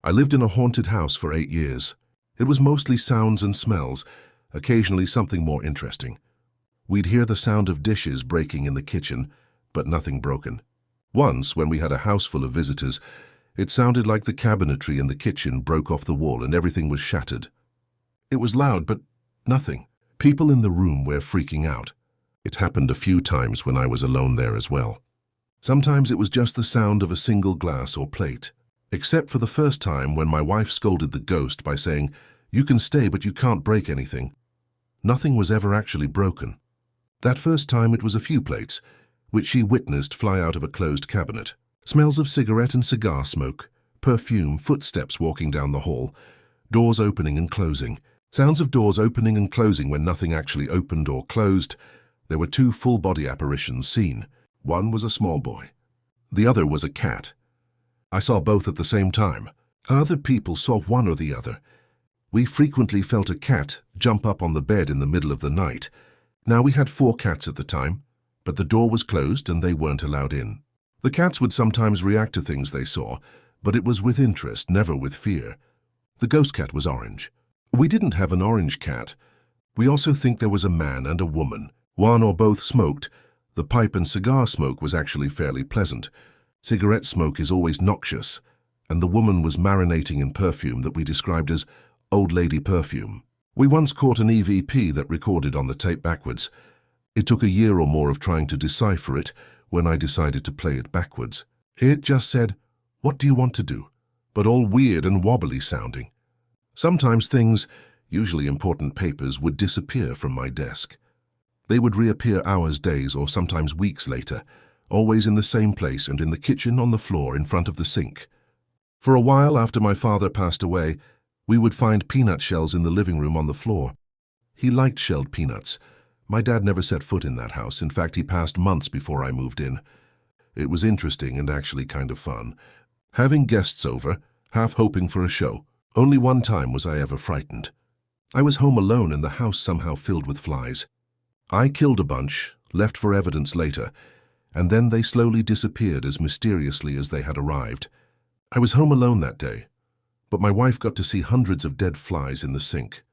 I lived in a haunted house for 8 years. It was mostly sounds and smells, occasionally something more interesting. We'd hear the sound of dishes breaking in the kitchen, but nothing broken. Once, when we had a house full of visitors, it sounded like the cabinetry in the kitchen broke off the wall and everything was shattered. It was loud, but nothing. People in the room were freaking out. It happened a few times when I was alone there as well. Sometimes it was just the sound of a single glass or plate, except for the first time when my wife scolded the ghost by saying, "You can stay, but you can't break anything." Nothing was ever actually broken. That first time it was a few plates, which she witnessed fly out of a closed cabinet. Smells of cigarette and cigar smoke, perfume, footsteps walking down the hall, doors opening and closing. Sounds of doors opening and closing when nothing actually opened or closed. There were 2 full-body apparitions seen. One was a small boy. The other was a cat. I saw both at the same time. Other people saw one or the other. We frequently felt a cat jump up on the bed in the middle of the night. Now we had 4 cats at the time, but the door was closed and they weren't allowed in. The cats would sometimes react to things they saw, but it was with interest, never with fear. The ghost cat was orange. We didn't have an orange cat. We also think there was a man and a woman. One or both smoked. The pipe and cigar smoke was actually fairly pleasant. Cigarette smoke is always noxious, and the woman was marinating in perfume that we described as old lady perfume. We once caught an EVP that recorded on the tape backwards. It took a year or more of trying to decipher it when I decided to play it backwards. It just said, "What do you want to do?" but all weird and wobbly sounding. Sometimes things, usually important papers, would disappear from my desk. They would reappear hours, days, or sometimes weeks later, always in the same place and in the kitchen on the floor in front of the sink. For a while after my father passed away, we would find peanut shells in the living room on the floor. He liked shelled peanuts. My dad never set foot in that house. In fact, he passed months before I moved in. It was interesting and actually kind of fun. Having guests over, half hoping for a show. Only one time was I ever frightened. I was home alone and the house somehow filled with flies. I killed a bunch, left for evidence later, and then they slowly disappeared as mysteriously as they had arrived. I was home alone that day, but my wife got to see hundreds of dead flies in the sink.